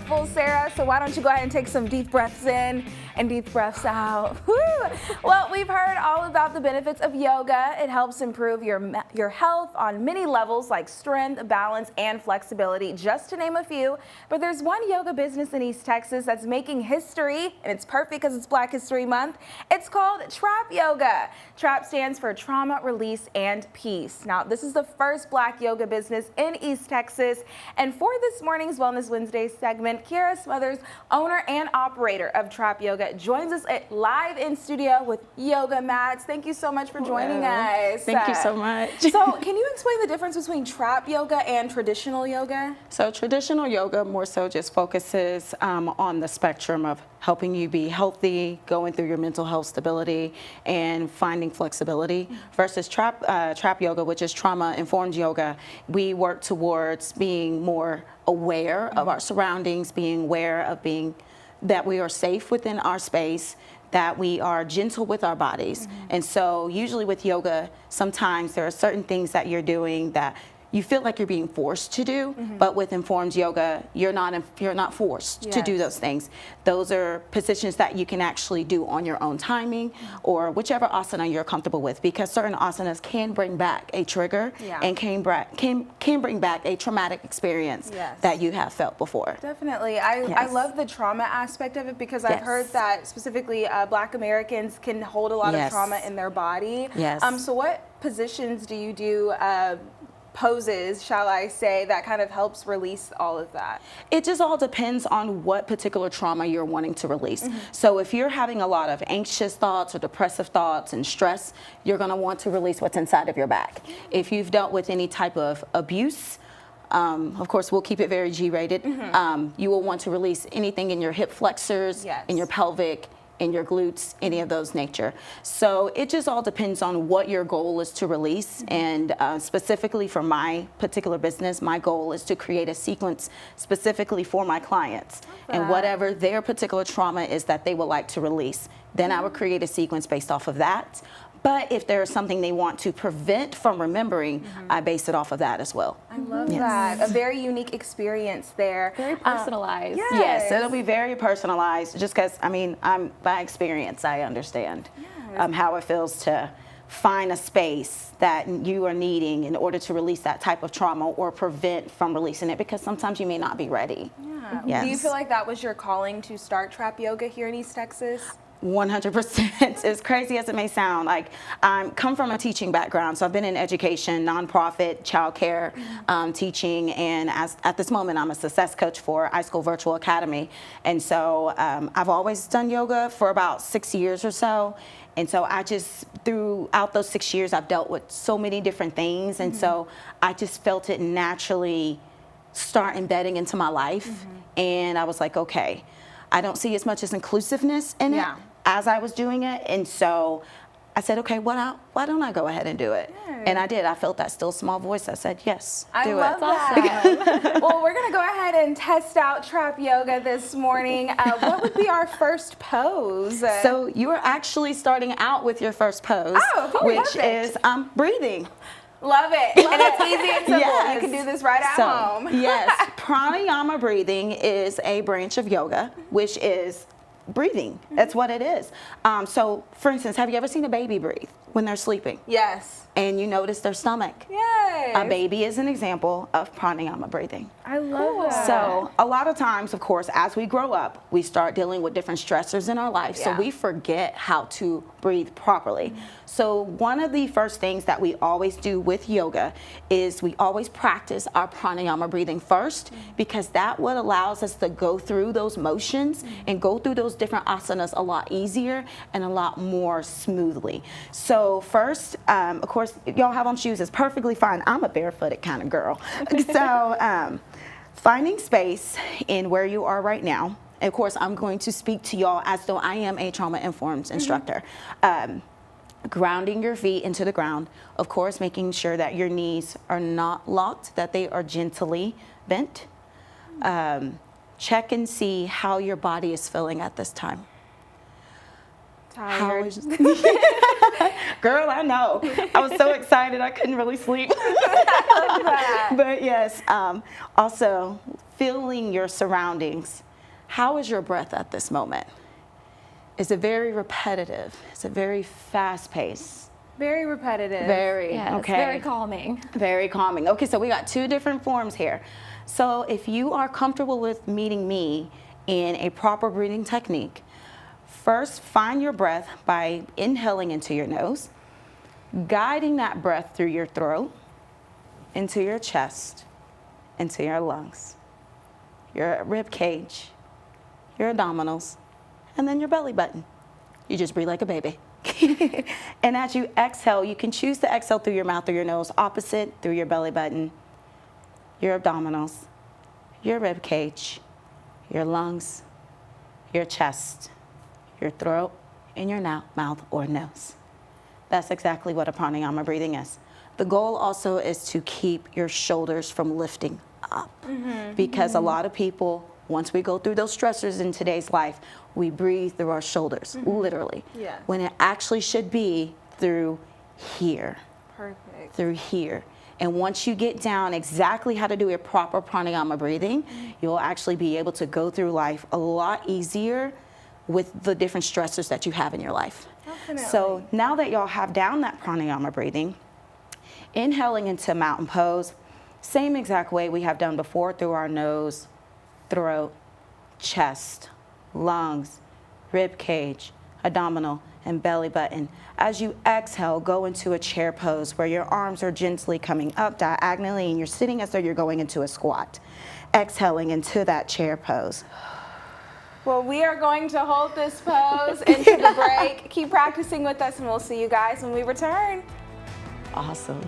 Full Sarah, so why don't you go ahead and take some deep breaths in and deep breaths out. Woo. Well, we've heard all about the benefits of yoga. It helps improve your health on many levels like strength, balance, and flexibility, just to name a few. But there's one yoga business in East Texas that's making history, and it's perfect because it's Black History Month. It's called Trap Yoga. Trap stands for Trauma, Release, and Peace. Now, this is the first Black yoga business in East Texas, and for this morning's Wellness Wednesday segment, Kiara Smothers, owner and operator of Trap Yoga, joins us live in studio with yoga mats. Thank you so much for joining us. Thank you so much. So can you explain the difference between trap yoga and traditional yoga? So traditional yoga more so just focuses on the spectrum of helping you be healthy, going through your mental health stability, and finding flexibility. Versus trap yoga, which is trauma-informed yoga, we work towards being more aware of our surroundings, being aware of that we are safe within our space, that we are gentle with our bodies. And so usually with yoga, sometimes there are certain things that you're doing that you feel like you're being forced to do, but with informed yoga, you're not forced to do those things. Those are positions that you can actually do on your own timing or whichever asana you're comfortable with, because certain asanas can bring back a trigger and can bring back a traumatic experience that you have felt before. Definitely. I love the trauma aspect of it because I've heard that specifically Black Americans can hold a lot of trauma in their body. So what positions do you do, poses, shall I say, that kind of helps release all of that? It just all depends on what particular trauma you're wanting to release. So if you're having a lot of anxious thoughts or depressive thoughts and stress, you're going to want to release what's inside of your back. If you've dealt with any type of abuse, of course, we'll keep it very G-rated. You will want to release anything in your hip flexors, in your pelvic, in your glutes, any of those nature. So it just all depends on what your goal is to release. And specifically for my particular business, my goal is to create a sequence specifically for my clients. And whatever their particular trauma is that they would like to release, then I would create a sequence based off of that. But if there is something they want to prevent from remembering, I base it off of that as well. I love that. A very unique experience there. Very personalized. Yes, it'll be very personalized just because, I mean, by experience, I understand how it feels to find a space that you are needing in order to release that type of trauma or prevent from releasing it, because sometimes you may not be ready. Do you feel like that was your calling to start Trap Yoga here in East Texas? 100%. As crazy as it may sound, like I come from a teaching background, so I've been in education, nonprofit, childcare, teaching, and at this moment I'm a success coach for iSchool Virtual Academy. And so I've always done yoga for about 6 years or so. And so I just, throughout those 6 years, I've dealt with so many different things. And so I just felt it naturally start embedding into my life. And I was like, okay, I don't see as much as inclusiveness in it as I was doing it. And so I said, okay, why don't I go ahead and do it? And I did. I felt that still small voice that said, yes, do it. I love that. Well, we're going to go ahead and test out Trap Yoga this morning. What would be our first pose? So you are actually starting out with your first pose, which is breathing. Love it. And it's easy and simple. You can do this right at home. Yes. Pranayama breathing is a branch of yoga, which is breathing. That's what it is. So, for instance, have you ever seen a baby breathe when they're sleeping? Yes. And you notice their stomach? Yes. A baby is an example of pranayama breathing. I love that. So a lot of times, of course, as we grow up, we start dealing with different stressors in our life. So we forget how to breathe properly. So one of the first things that we always do with yoga is we always practice our pranayama breathing first, because that what allows us to go through those motions and go through those different asanas a lot easier and a lot more smoothly. So first, of course, y'all have on shoes is perfectly fine. I'm a barefooted kind of girl. So finding space in where you are right now. Of course, I'm going to speak to y'all as though I am a trauma-informed instructor. Grounding your feet into the ground. Of course, making sure that your knees are not locked, that they are gently bent. Check and see how your body is feeling at this time. Tired. Girl, I know. I was so excited I couldn't really sleep. I love that. But yes, also feeling your surroundings, how is your breath at this moment? Is it very repetitive? Is it very fast-paced? Very repetitive. Very, Yeah, okay. it's very calming. Very calming. Okay, so we got two different forms here. So if you are comfortable with meeting me in a proper breathing technique, first find your breath by inhaling into your nose, guiding that breath through your throat, into your chest, into your lungs, your rib cage, your abdominals, and then your belly button. You just breathe like a baby. And as you exhale, you can choose to exhale through your mouth or your nose, opposite through your belly button, your abdominals, your rib cage, your lungs, your chest, your throat, and your mouth or nose. That's exactly what a pranayama breathing is. The goal also is to keep your shoulders from lifting up, because a lot of people, once we go through those stressors in today's life, we breathe through our shoulders, literally. Yes. When it actually should be through here, Perfect. through here. And once you get down exactly how to do a proper pranayama breathing, you'll actually be able to go through life a lot easier with the different stressors that you have in your life. Definitely. So now that y'all have down that pranayama breathing, inhaling into mountain pose, same exact way we have done before, through our nose, throat, chest, lungs, rib cage, abdominal, and belly button. As you exhale, go into a chair pose where your arms are gently coming up diagonally and you're sitting as though you're going into a squat. Exhaling into that chair pose. Well, we are going to hold this pose into the break. Keep practicing with us, and we'll see you guys when we return. Awesome.